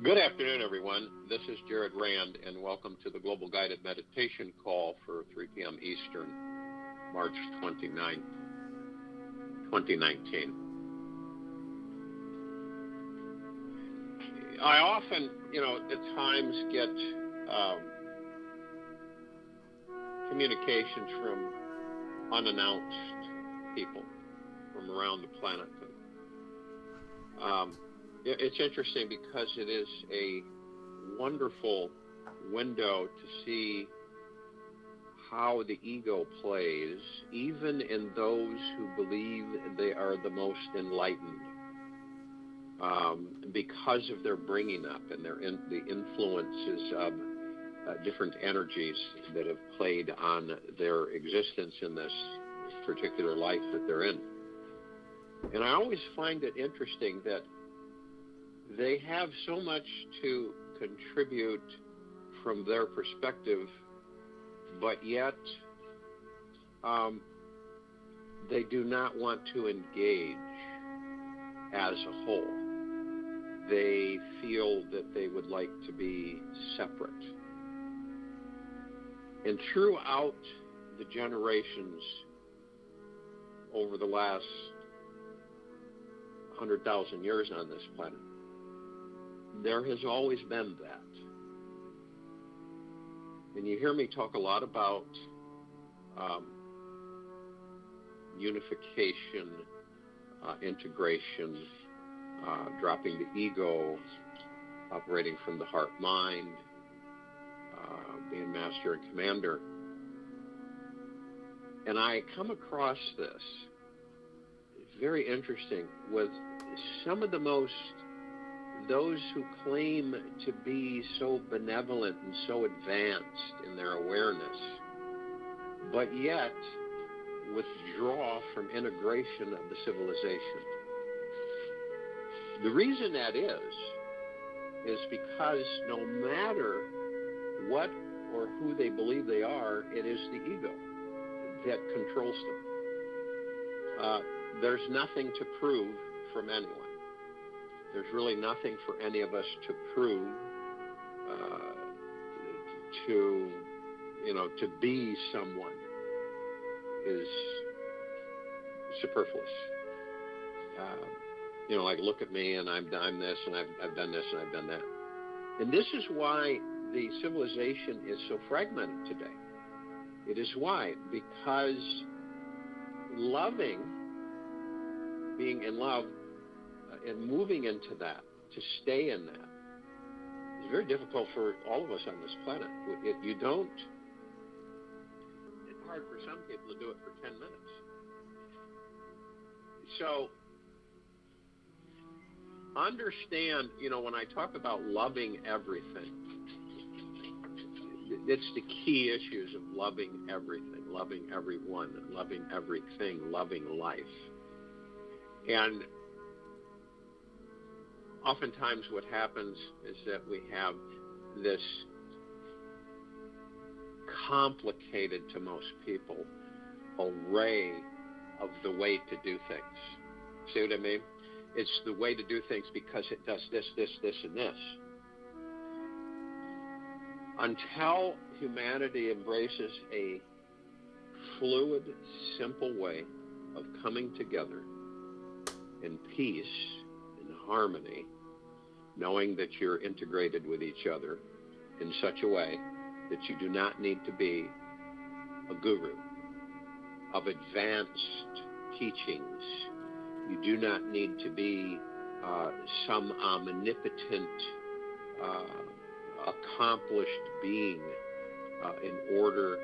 Good afternoon, everyone. This is Jared Rand, and welcome to the Global Guided Meditation Call for 3 p.m. Eastern, March 29th, 2019. I often, at times get communications from unannounced people from around the planet. It's interesting because it is a wonderful window to see how the ego plays, even in those who believe they are the most enlightened, because of their bringing up and the influences of different energies that have played on their existence in this particular life that they're in. And I always find it interesting that they have so much to contribute from their perspective, but yet they do not want to engage as a whole. They feel that they would like to be separate. And throughout the generations over the last 100,000 years on this planet, there has always been that. And you hear me talk a lot about unification, integration, dropping the ego, operating from the heart-mind, being master and commander. And I come across this, it's very interesting, with some of those who claim to be so benevolent and so advanced in their awareness, but yet withdraw from integration of the civilization. The reason that is because no matter what or who they believe they are, it is the ego that controls them. There's nothing to prove from anyone. There's really nothing for any of us to prove, to be someone is superfluous. Like, look at me and I'm this and I've done this and I've done that. And this is why the civilization is so fragmented today. It is why, because loving, being in love, and moving into that, to stay in that, is very difficult for all of us on this planet. It's hard for some people to do it for 10 minutes. So, understand, when I talk about loving everything, it's the key issues of loving everything, loving everyone, loving everything, loving life. And oftentimes what happens is that we have this complicated, to most people, array of the way to do things. See what I mean? It's the way to do things because it does this, this, this, and this. Until humanity embraces a fluid, simple way of coming together in peace, in harmony, knowing that you're integrated with each other in such a way that you do not need to be a guru of advanced teachings. You do not need to be some omnipotent, accomplished being in order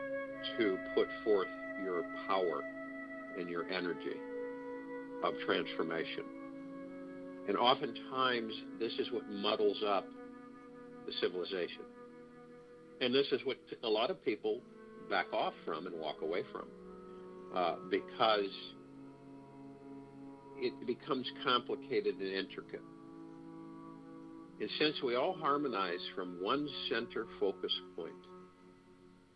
to put forth your power and your energy of transformation. And oftentimes, this is what muddles up the civilization. And this is what a lot of people back off from and walk away from, because it becomes complicated and intricate. And since we all harmonize from one center focus point,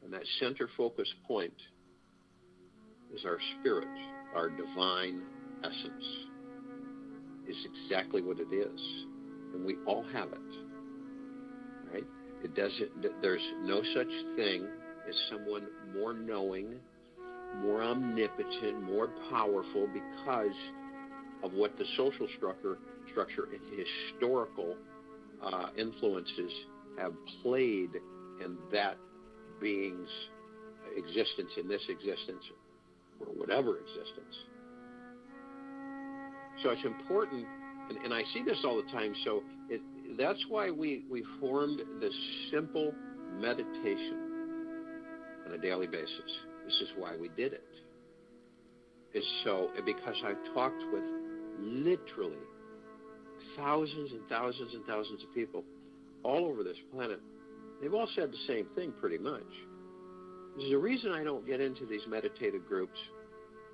and that center focus point is our spirit, our divine essence, is exactly what it is. And we all have it. It doesn't. There's no such thing as someone more knowing, more omnipotent, more powerful because of what the social structure and historical influences have played in that being's existence, in this existence, or whatever existence. So it's important, and I see this all the time, so that's why we formed this simple meditation on a daily basis. This is why we did it. It's so, because I've talked with literally thousands and thousands and thousands of people all over this planet. They've all said the same thing pretty much. The reason I don't get into these meditative groups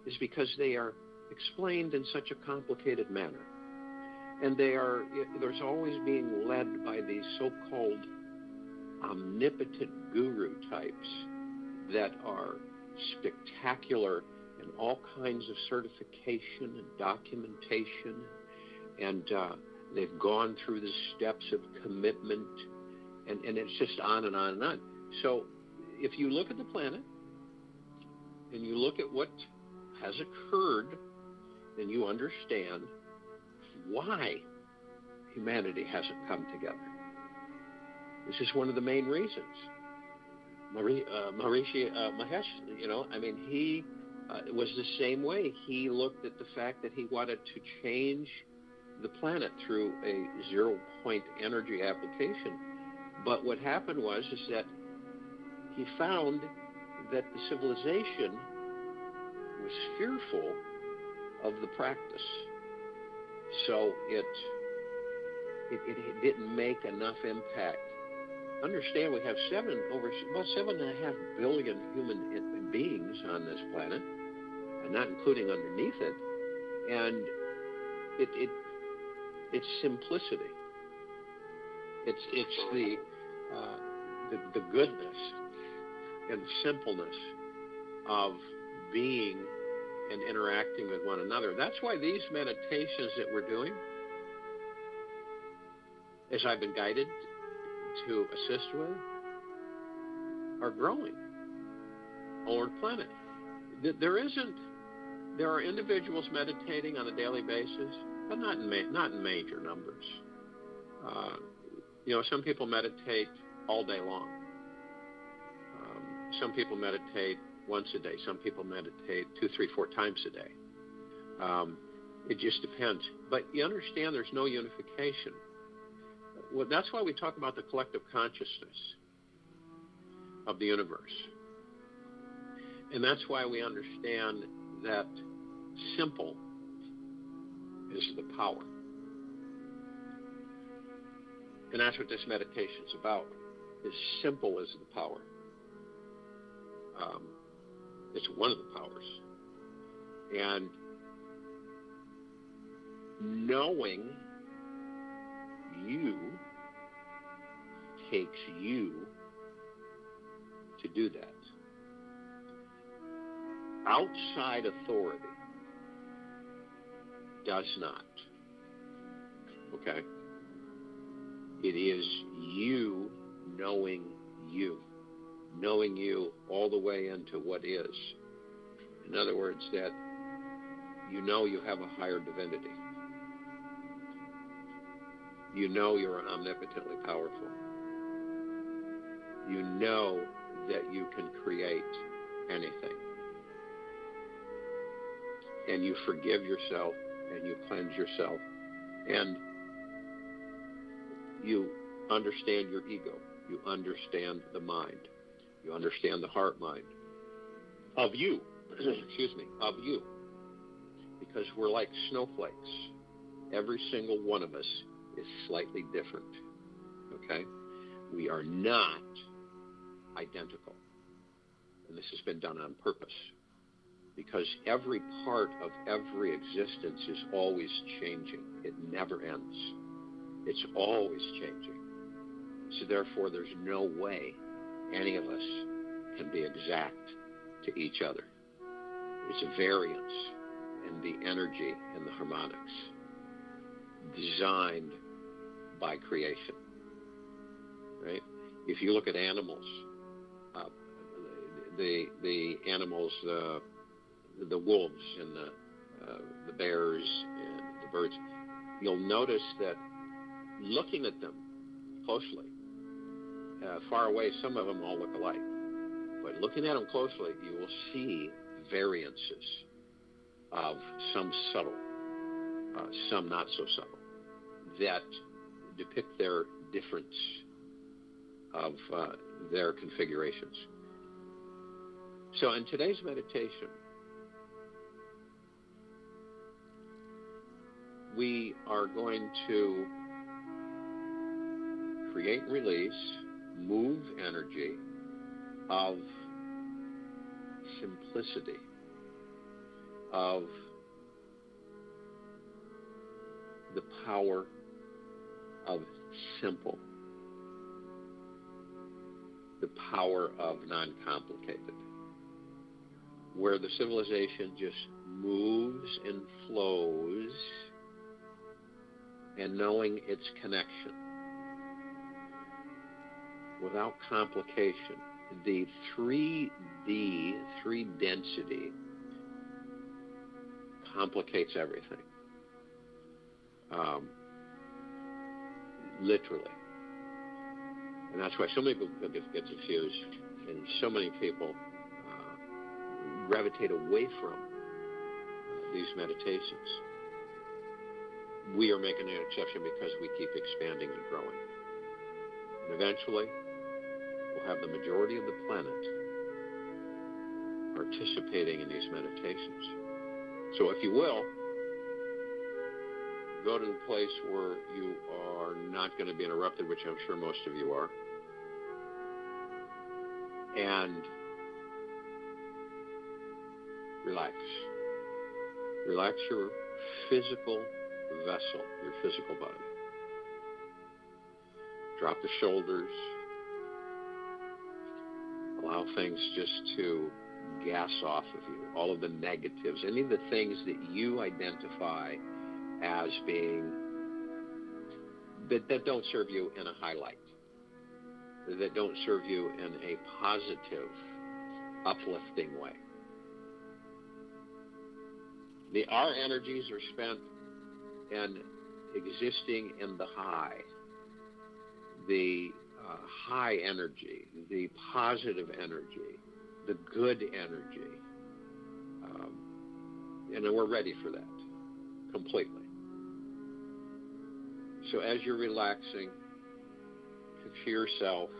is because they are explained in such a complicated manner. And there's always being led by these so-called omnipotent guru types that are spectacular in all kinds of certification and documentation, and they've gone through the steps of commitment, and it's just on and on and on. So if you look at the planet and you look at what has occurred, then you understand why humanity hasn't come together. This is one of the main reasons. Maharishi Mahesh, he was the same way. He looked at the fact that he wanted to change the planet through a zero-point energy application. But what happened was that he found that the civilization was fearful of the practice. So it didn't make enough impact. Understand, we have about 7.5 billion human beings on this planet, and not including underneath it. And it's simplicity. It's the goodness and simpleness of being and interacting with one another. That's why these meditations that we're doing, as I've been guided to assist with, are growing all over the planet. There are individuals meditating on a daily basis, but not in major numbers. Some people meditate all day long. Some people meditate once a day. Some people meditate 2, 3, 4 times a day. It just depends. But you understand there's no unification. Well, that's why we talk about the collective consciousness of the universe. And that's why we understand that simple is the power. And that's what this meditation is about, is simple is the power. It's one of the powers. And knowing you takes you to do that. Outside authority does not. Okay? It is you knowing you all the way into what is. In other words, that you have a higher divinity. You're omnipotently powerful. You know that you can create anything. And you forgive yourself and you cleanse yourself. And you understand your ego. You understand the mind. You understand the heart mind of you. Of you. Because we're like snowflakes. Every single one of us is slightly different. Okay? We are not identical. And this has been done on purpose. Because every part of every existence is always changing. It never ends. It's always changing. So therefore, there's no way any of us can be exact to each other. It's a variance in the energy and the harmonics designed by creation, right? If you look at animals, uh, the animals, the wolves and the bears and the birds, you'll notice that looking at them closely, far away, some of them all look alike. But looking at them closely, you will see variances of some subtle, some not so subtle, that depict their difference of their configurations. So in today's meditation, we are going to create and release, move energy of simplicity, of the power of simple, the power of non-complicated, where the civilization just moves and flows, and knowing its connection without complication. The 3D, 3 density, complicates everything. Literally. And that's why so many people get confused, and so many people gravitate away from these meditations. We are making an exception because we keep expanding and growing. And eventually, we'll have the majority of the planet participating in these meditations. So if you will, go to the place where you are not going to be interrupted, which I'm sure most of you are, and relax. Relax your physical vessel, your physical body. Drop the shoulders. Allow things just to gas off of you. All of the negatives, any of the things that you identify as being, that don't serve you in a highlight, that don't serve you in a positive, uplifting way. Our energies are spent in existing in the high, the high energy, the positive energy, the good energy. And we're ready for that completely. So as you're relaxing, picture yourself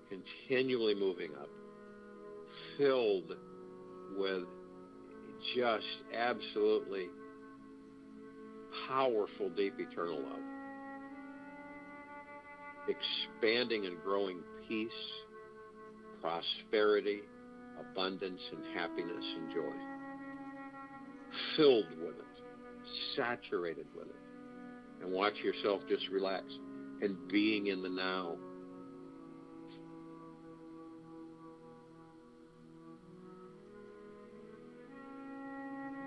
continually moving up, filled with just absolutely powerful, deep, eternal love. Expanding and growing peace, prosperity, abundance, and happiness and joy. Filled with it, saturated with it. And watch yourself just relax and being in the now.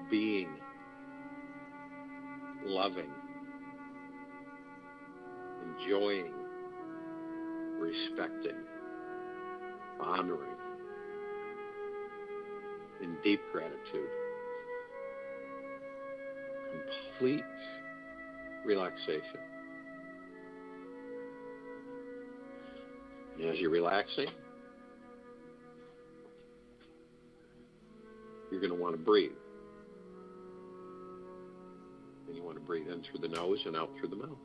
Being, loving, enjoying, respecting, honoring, in deep gratitude. Complete relaxation. And as you're relaxing, you're going to want to breathe. And you want to breathe in through the nose and out through the mouth.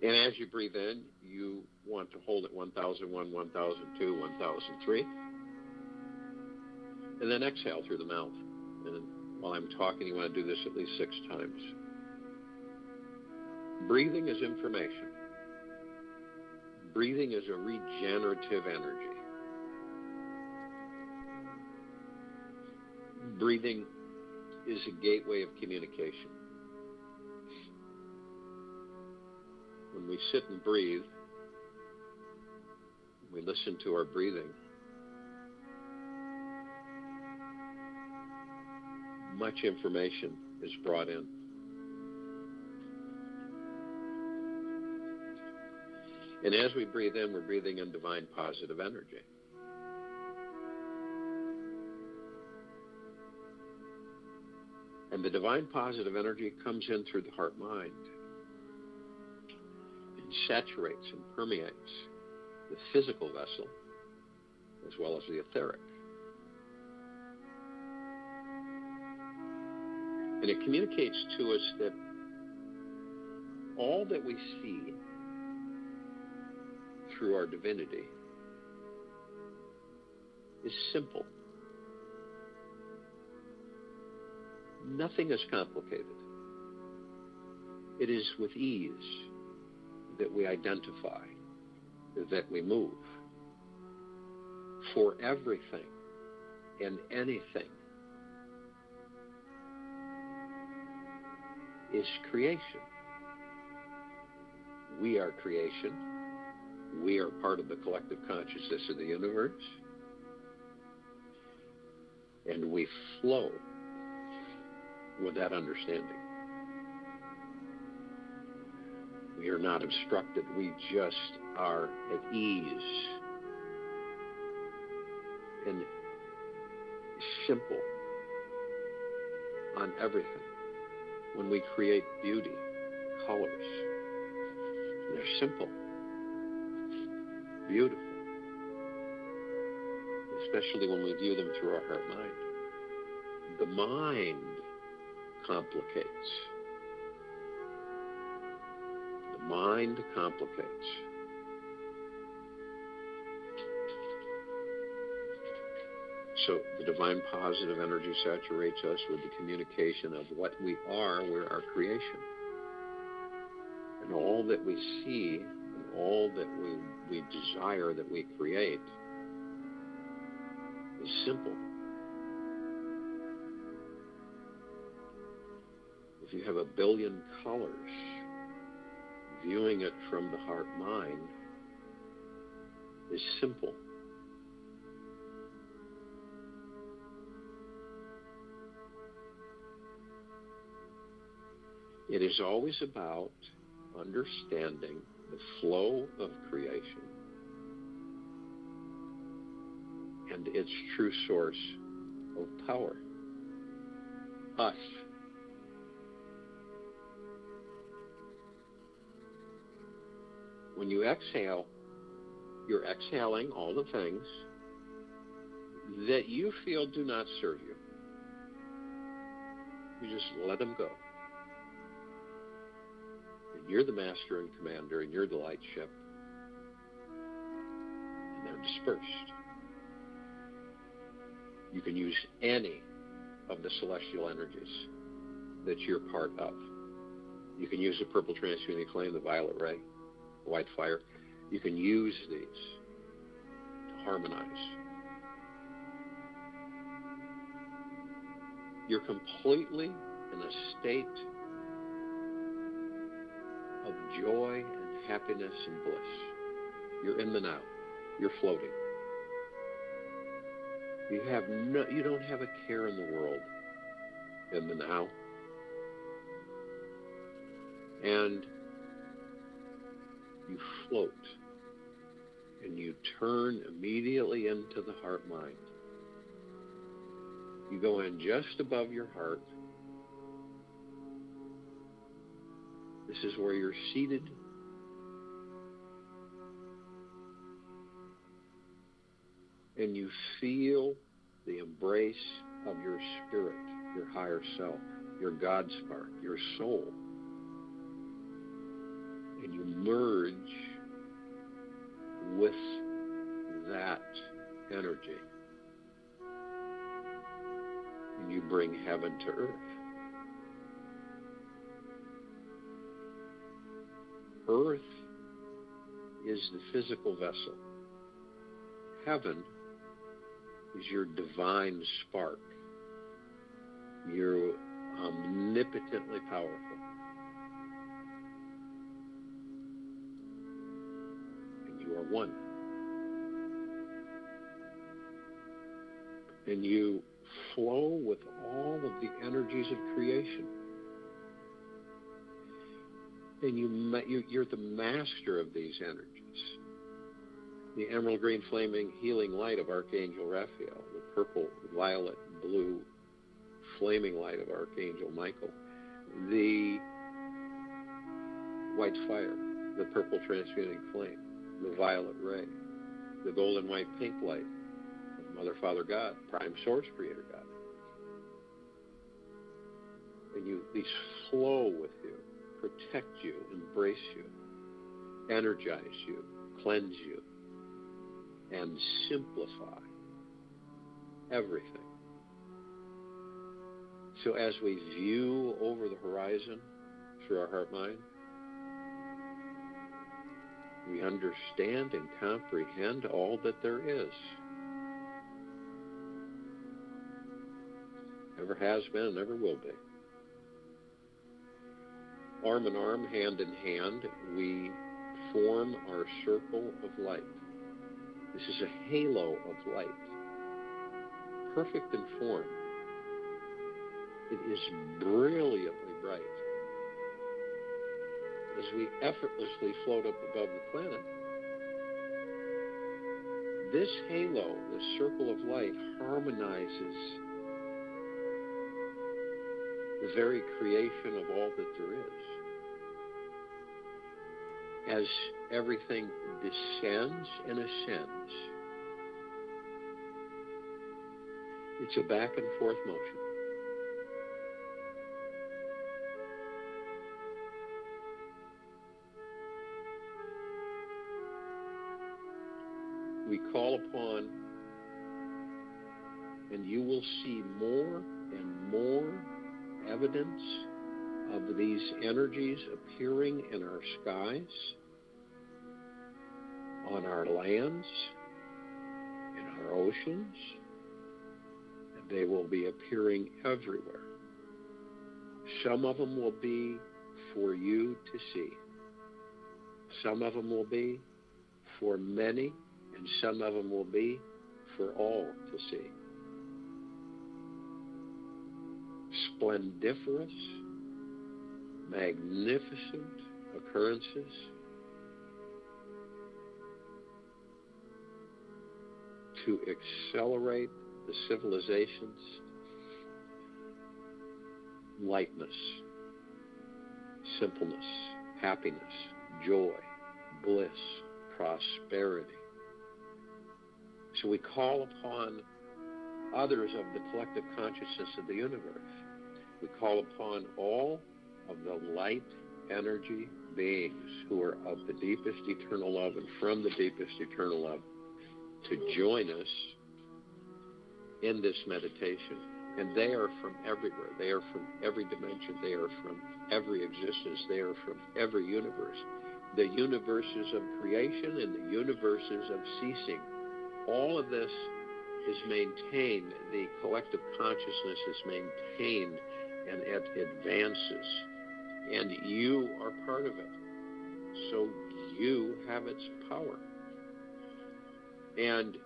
And as you breathe in, you want to hold it 1001, 1002, 1003. And then exhale through the mouth. And while I'm talking, you want to do this at least 6 times. Breathing is information. Breathing is a regenerative energy. Breathing is a gateway of communication. When we sit and breathe, we listen to our breathing, much information is brought in. And as we breathe in, we're breathing in divine positive energy. And the divine positive energy comes in through the heart-mind and saturates and permeates the physical vessel as well as the etheric. And it communicates to us that all that we see through our divinity is simple. Nothing is complicated. It is with ease that we identify, that we move. For everything and anything is creation. We are creation. We are part of the collective consciousness of the universe. And we flow with that understanding. We are not obstructed. We just are at ease and simple on everything. When we create beauty, colors, they're simple, beautiful, especially when we view them through our heart-mind. The mind complicates. The mind complicates. So the divine positive energy saturates us with the communication of what we are. We're our creation. And all that we see and all that we desire that we create is simple. If you have a billion colors, viewing it from the heart-mind is simple. It is always about understanding the flow of creation and its true source of power, us. When you exhale, you're exhaling all the things that you feel do not serve you. You just let them go. And you're the master and commander, and you're the light ship. And they're dispersed. You can use any of the celestial energies that you're part of. You can use the purple transmuting flame, the violet ray, the white fire. You can use these to harmonize. You're completely in a state of joy and happiness and bliss. You're in the now. You're floating. You don't have a care in the world in the now. And you float. And you turn immediately into the heart-mind. You go in just above your heart. This is where you're seated. And you feel the embrace of your spirit, your higher self, your God spark, your soul. And you merge with that energy. And you bring heaven to earth. Earth is the physical vessel. Heaven is your divine spark. You're omnipotently powerful. And you are one. And you flow with all of the energies of creation. And you're the master of these energies. The emerald green flaming healing light of Archangel Raphael, the purple, violet, blue flaming light of Archangel Michael, the white fire, the purple transmuting flame, the violet ray, the golden white pink light of Mother, Father, God, Prime Source, Creator God. And these flow with you, protect you, embrace you, energize you, cleanse you, and simplify everything. So as we view over the horizon through our heart mind, we understand and comprehend all that there is. Never has been and never will be. Arm in arm, hand in hand, we form our circle of light. This is a halo of light, perfect in form. It is brilliantly bright. As we effortlessly float up above the planet, this halo, this circle of light, harmonizes the very creation of all that there is. As everything descends and ascends, it's a back and forth motion. We call upon, and you will see more and more evidence of these energies appearing in our skies, on our lands, in our oceans, and they will be appearing everywhere. Some of them will be for you to see. Some of them will be for many, and some of them will be for all to see. Splendiferous, magnificent occurrences to accelerate the civilization's lightness, simpleness, happiness, joy, bliss, prosperity. So we call upon others of the collective consciousness of the universe. We call upon all of the light energy beings who are of the deepest eternal love and from the deepest eternal love to join us in this meditation. And they are from everywhere. They are from every dimension. They are from every existence. They are from every universe. The universes of creation and the universes of ceasing. All of this is maintained. The collective consciousness is maintained and it advances. And you are part of it. So you have its power. And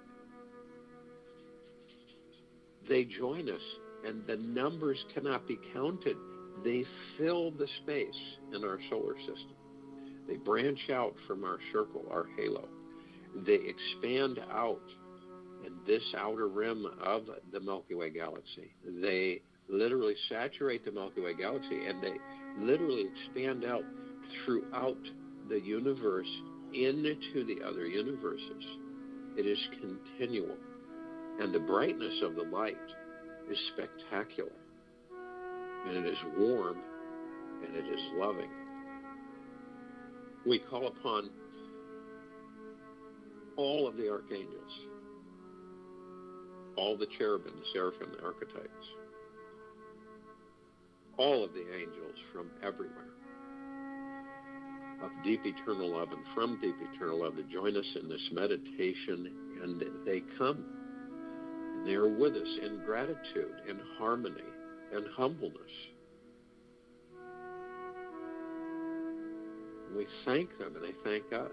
they join us, and the numbers cannot be counted. They fill the space in our solar system. They branch out from our circle, our halo. They expand out in this outer rim of the Milky Way galaxy. They literally saturate the Milky Way galaxy, and they literally expand out throughout the universe into the other universes. It is continual. And the brightness of the light is spectacular. And it is warm, and it is loving. We call upon all of the archangels, all the cherubim, the seraphim, the archetypes, all of the angels from everywhere, of deep eternal love and from deep eternal love, to join us in this meditation, and they come. And they are with us in gratitude, in harmony, and humbleness. And we thank them, and they thank us.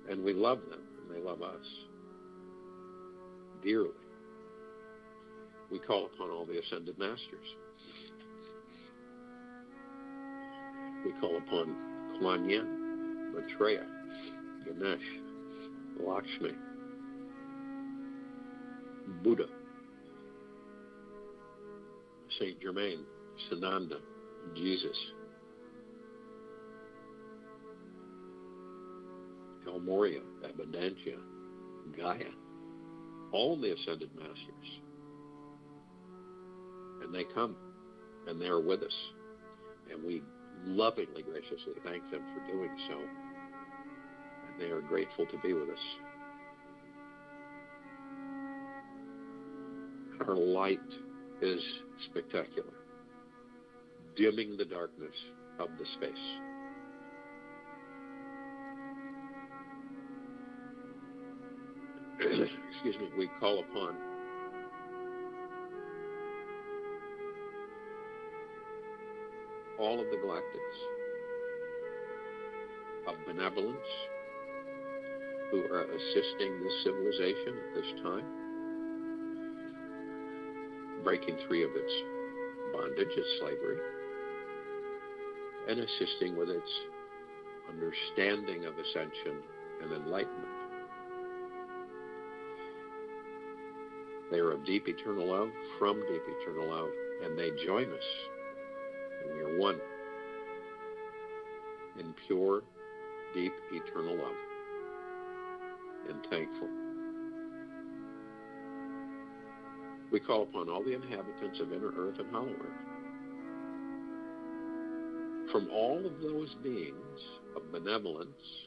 And we love them, and they love us. dearly. We call upon all the ascended masters. We call upon Kuan Yin, Maitreya, Ganesh, Lakshmi, Buddha, Saint Germain, Sananda, Jesus, El Morya, Abundantia, Gaia, all the ascended masters. And they come, and they are with us. And we lovingly, graciously thank them for doing so. And they are grateful to be with us. Our light is spectacular, dimming the darkness of the space. Excuse me, we call upon all of the galactics of benevolence who are assisting this civilization at this time, breaking free of its bondage, its slavery, and assisting with its understanding of ascension and enlightenment. They are of deep eternal love, from deep eternal love, and they join us. And we are one in pure, deep, eternal love, and thankful. We call upon all the inhabitants of inner earth and hollow earth. From all of those beings of benevolence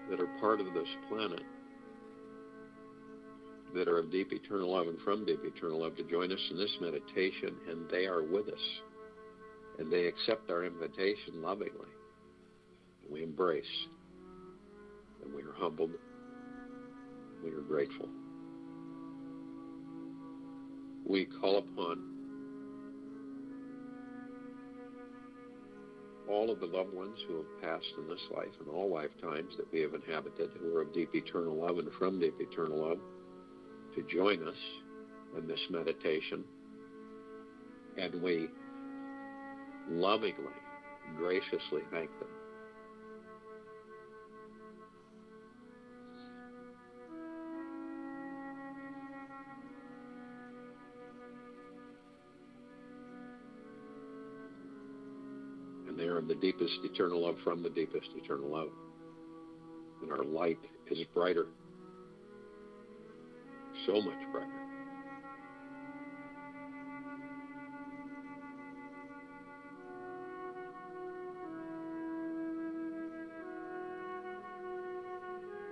that are part of this planet, that are of deep eternal love and from deep eternal love, to join us in this meditation, and they are with us. And they accept our invitation lovingly. And we embrace. And we are humbled. We are grateful. We call upon all of the loved ones who have passed in this life and all lifetimes that we have inhabited, who are of deep eternal love and from deep eternal love, to join us in this meditation. And we lovingly, graciously thank them. And they are of the deepest eternal love, from the deepest eternal love. And our light is brighter, so much brighter.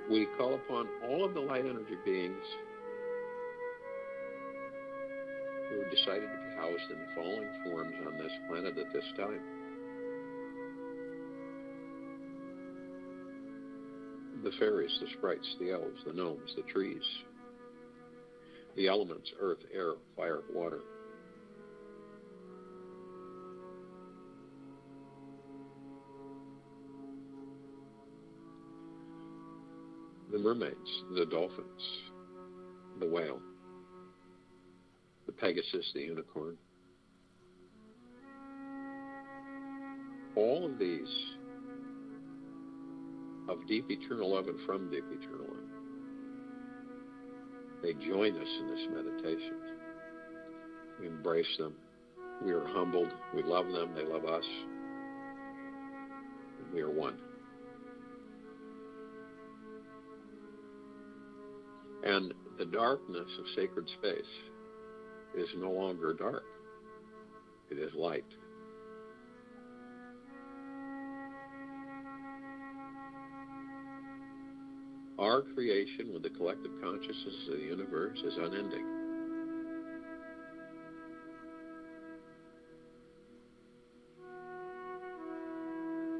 We call upon all of the light energy beings who have decided to be housed in the falling forms on this planet at this time. The fairies, the sprites, the elves, the gnomes, the trees, the elements, earth, air, fire, water. The mermaids, the dolphins, the whale, the Pegasus, the unicorn. All of these of deep eternal love and from deep eternal love. They join us in this meditation. We embrace them. We are humbled. We love them. They love us. And we are one. And the darkness of sacred space is no longer dark. It is light. Our creation with the collective consciousness of the universe is unending.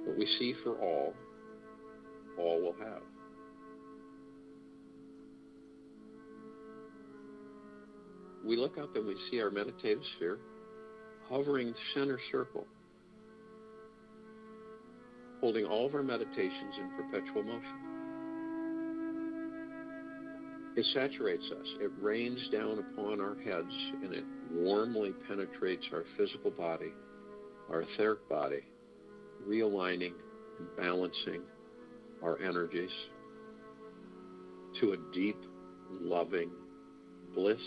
What we see for all will have. We look up and we see our meditative sphere hovering center circle, holding all of our meditations in perpetual motion. It saturates us. It rains down upon our heads, and it warmly penetrates our physical body, our etheric body, realigning and balancing our energies to a deep, loving bliss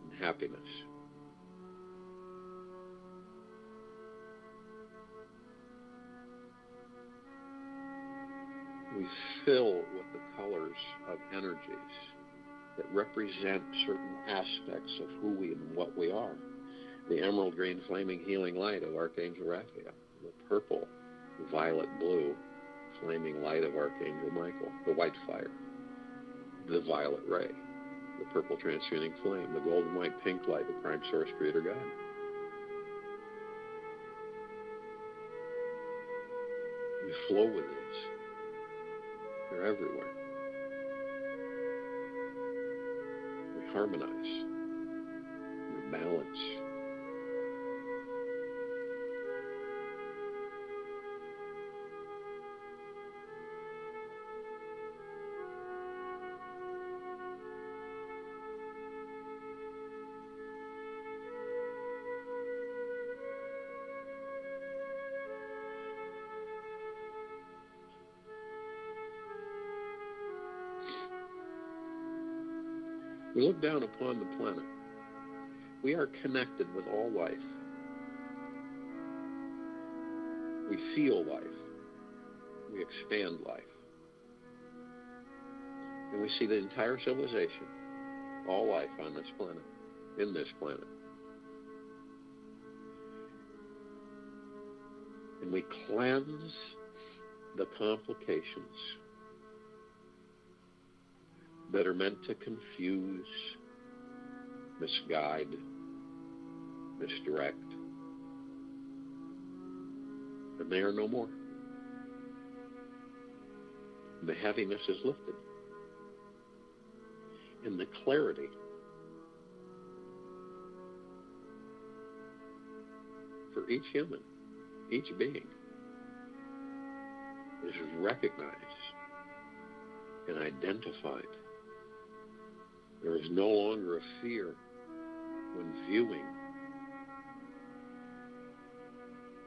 and happiness. We fill with the colors of energies that represent certain aspects of who we and what we are. The emerald green flaming healing light of Archangel Raphael, the purple, violet blue flaming light of Archangel Michael, the white fire, the violet ray, the purple transmuting flame, the golden white pink light, the prime source creator God. We flow with these. They're everywhere. We harmonize. We balance. We look down upon the planet. We are connected with all life. We feel life. We expand life. And we see the entire civilization, all life on this planet, in this planet. And we cleanse the complications that are meant to confuse, misguide, misdirect. And they are no more. The heaviness is lifted. And the clarity for each human, each being, is recognized and identified. There is no longer a fear when viewing.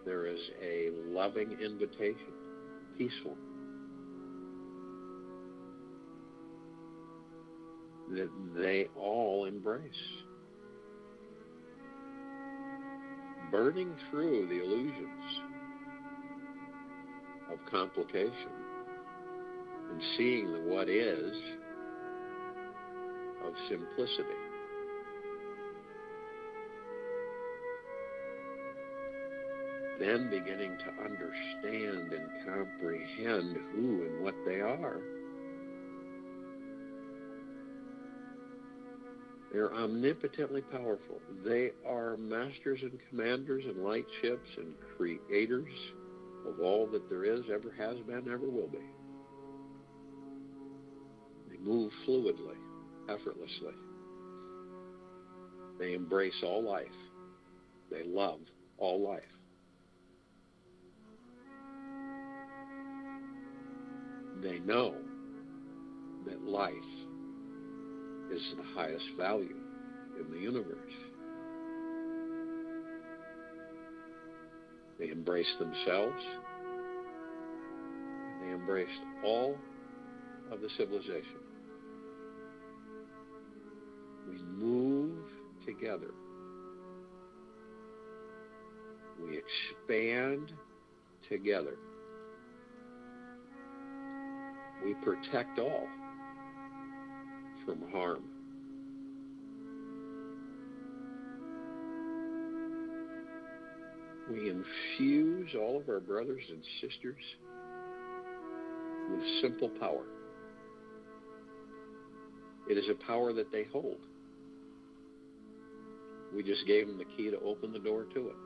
There is a loving invitation, peaceful, that they all embrace. Burning through the illusions of complication and seeing the what is of simplicity. Then beginning to understand and comprehend who and what they are. They're omnipotently powerful. They are masters and commanders and light ships and creators of all that there is, ever has been, ever will be. They move fluidly, effortlessly. They embrace all life. They love all life. They know that life is the highest value in the universe. They embrace themselves. They embraced all of the civilization. We move together. We expand together. We protect all from harm. We infuse all of our brothers and sisters with simple power. It is a power that they hold. We just gave them the key to open the door to it.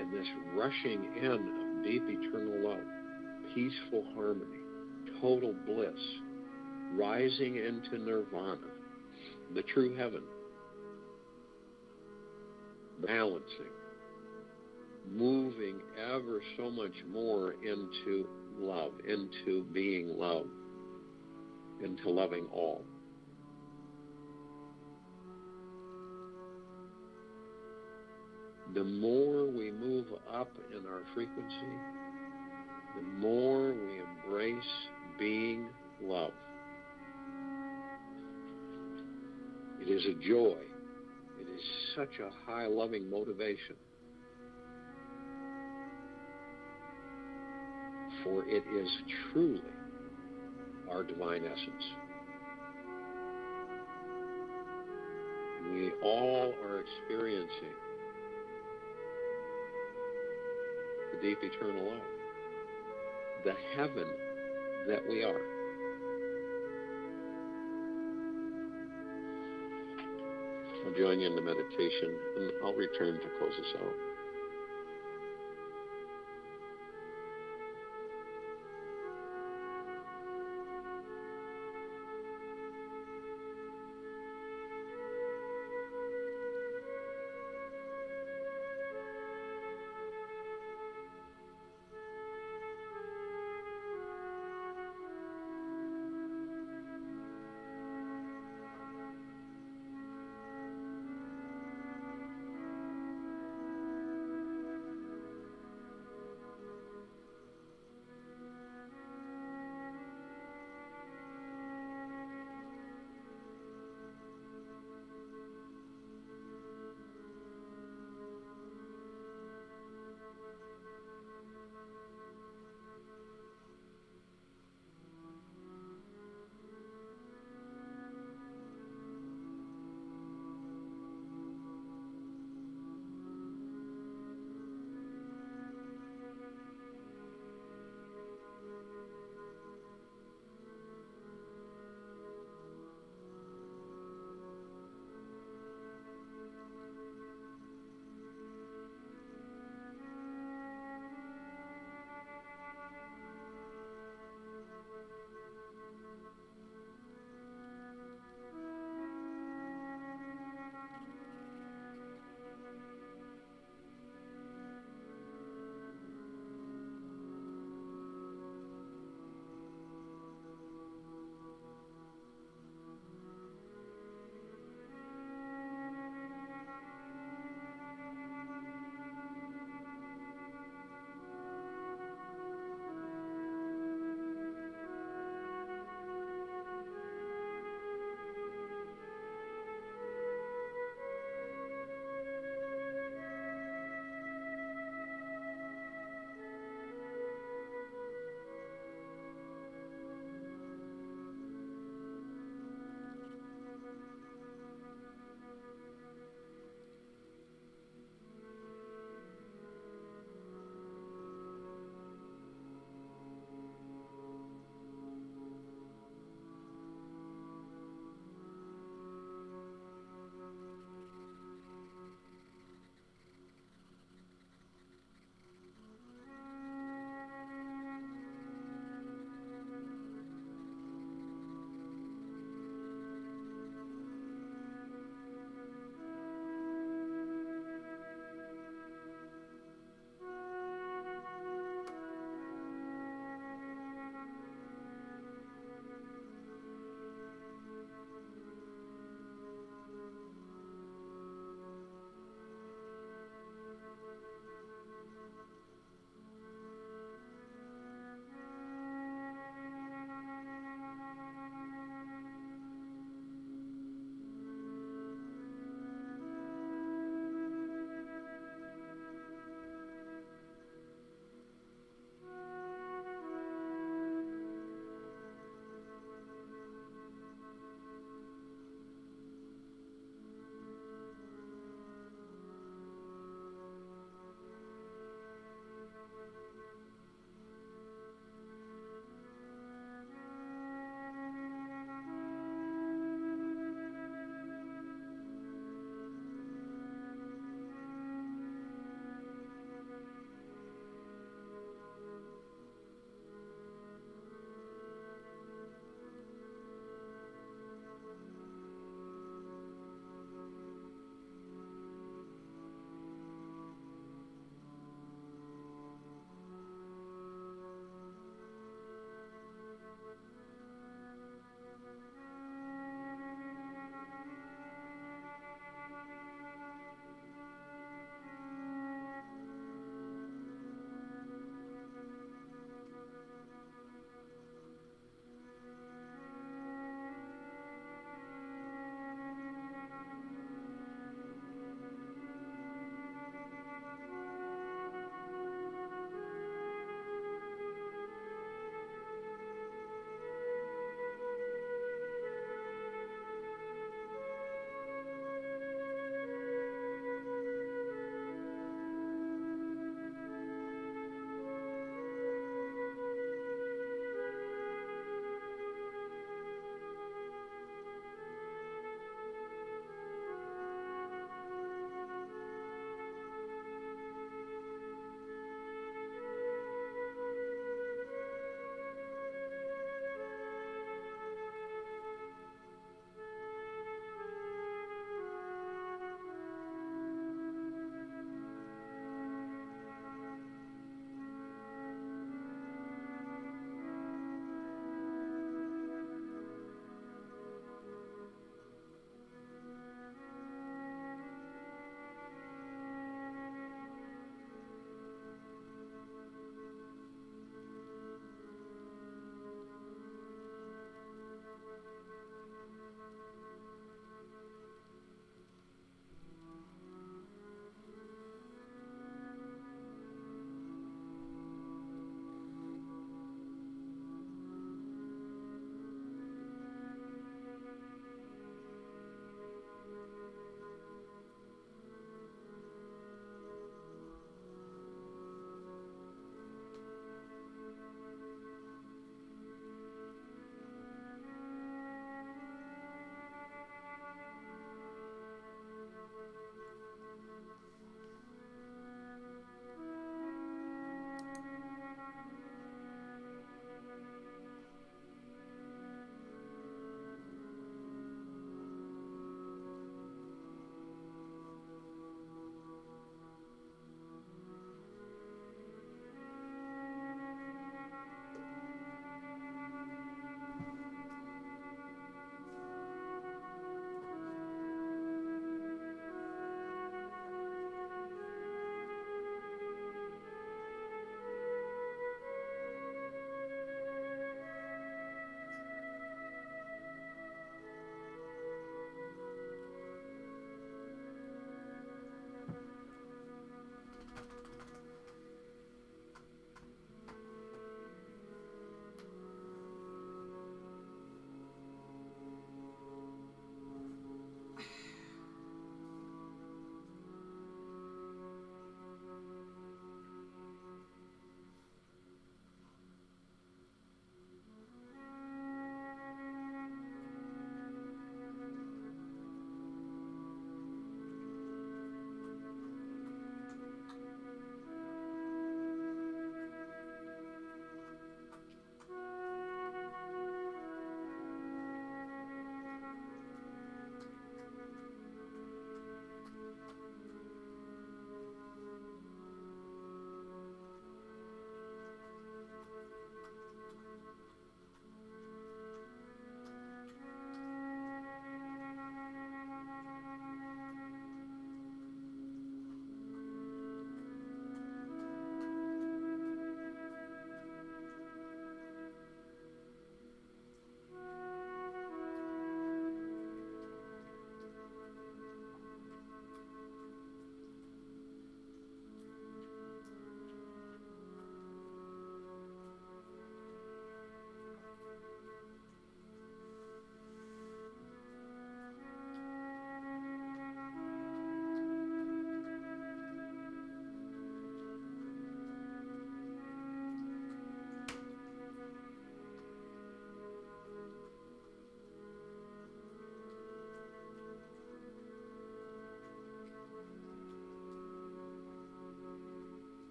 And this rushing in of deep eternal love, peaceful harmony, total bliss, rising into nirvana, the true heaven, balancing, moving ever so much more into love, into being love, into loving all. The more we move up in our frequency, the more we embrace being love. It is a joy. It is such a high loving motivation. For it is truly our divine essence. We all are experiencing the deep eternal love, the heaven that we are. I'll join you in the meditation, and I'll return to close us out.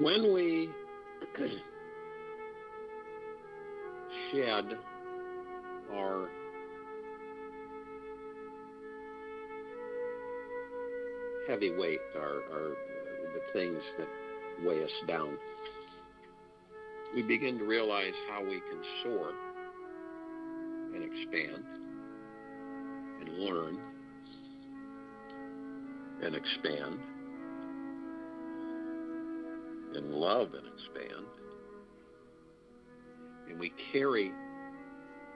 When we shed our heavy weight, the things that weigh us down, we begin to realize how we can soar and expand and learn and expand and love and expand. And we carry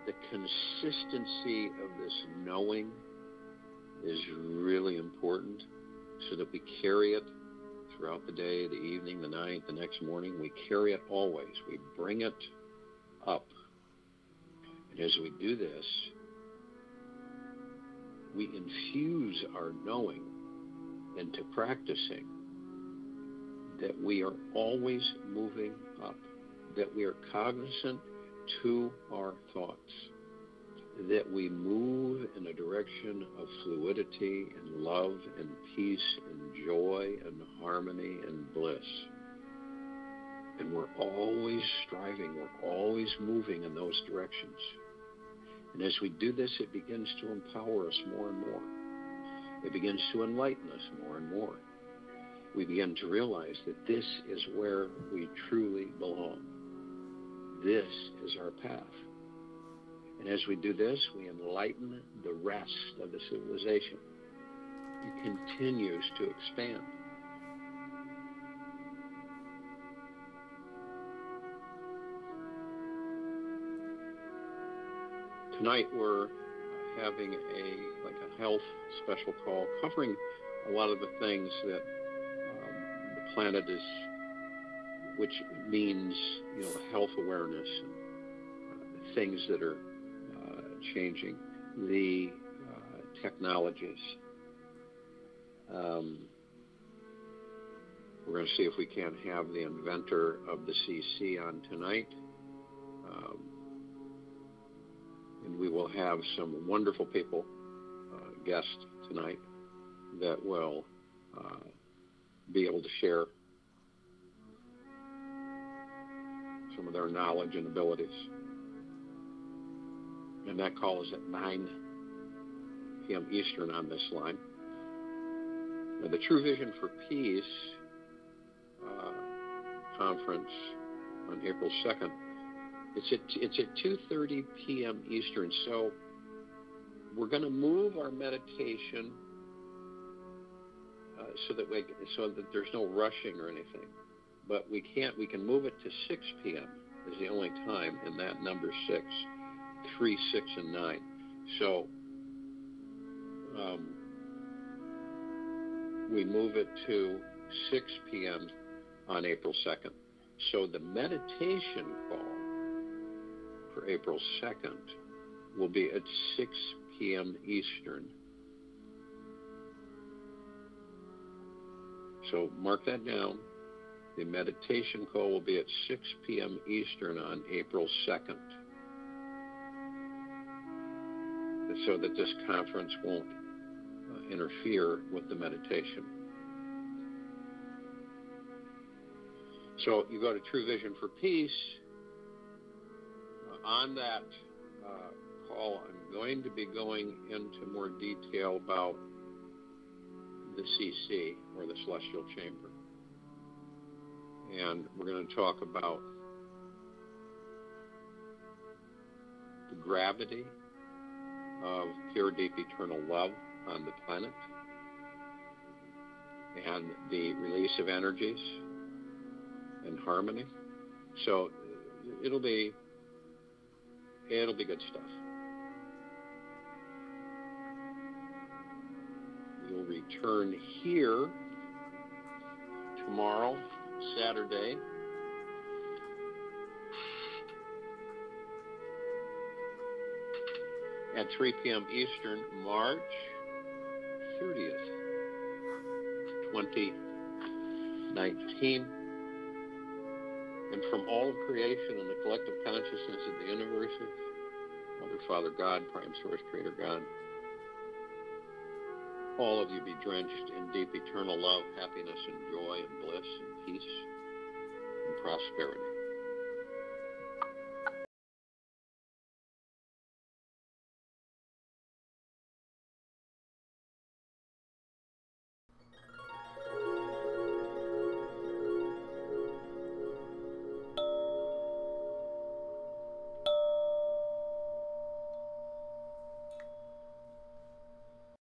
the consistency of this knowing is really important, so that we carry it throughout the day, the evening, the night, the next morning. We carry it always. We bring it up. And as we do this, we infuse our knowing into practicing that we are always moving up, that we are cognizant to our thoughts, that we move in a direction of fluidity and love and peace and joy and harmony and bliss. And we're always striving, we're always moving in those directions. And as we do this, it begins to empower us more and more. It begins to enlighten us more and more. We begin to realize that this is where we truly belong. This is our path. And as we do this, we enlighten the rest of the civilization. It continues to expand. Tonight we're having a health special call covering a lot of the things that the planet is, which means, health awareness and things that are changing, the technologies. We're going to see if we can't have the inventor of the CC on tonight. And we will have some wonderful people, guests tonight, that will be able to share some of their knowledge and abilities. And that call is at 9 p.m. Eastern on this line. Now, the True Vision for Peace conference on April 2nd, it's at 2:30 p.m. Eastern. So we're going to move our meditation so that there's no rushing or anything. But we can move it to 6 p.m. is the only time, and that number 6, 3, 6, and 9. So we move it to 6 p.m. on April 2nd. So the meditation call for April 2nd will be at 6 p.m. Eastern. So mark that down. The meditation call will be at 6 p.m. Eastern on April 2nd. So that this conference won't interfere with the meditation. So you go to True Vision for Peace. On that call, I'm going to be going into more detail about the CC, or the Celestial Chamber. And we're going to talk about the gravity of pure, deep, eternal love on the planet, and the release of energies and harmony. So it'll be good stuff. You'll return here tomorrow, Saturday, at 3 p.m. Eastern, March 30th, 2019. And from all of creation and the collective consciousness of the universe, Mother, Father, God, Prime Source, Creator, God, all of you be drenched in deep eternal love, happiness, and joy, and bliss, and peace. prosperity.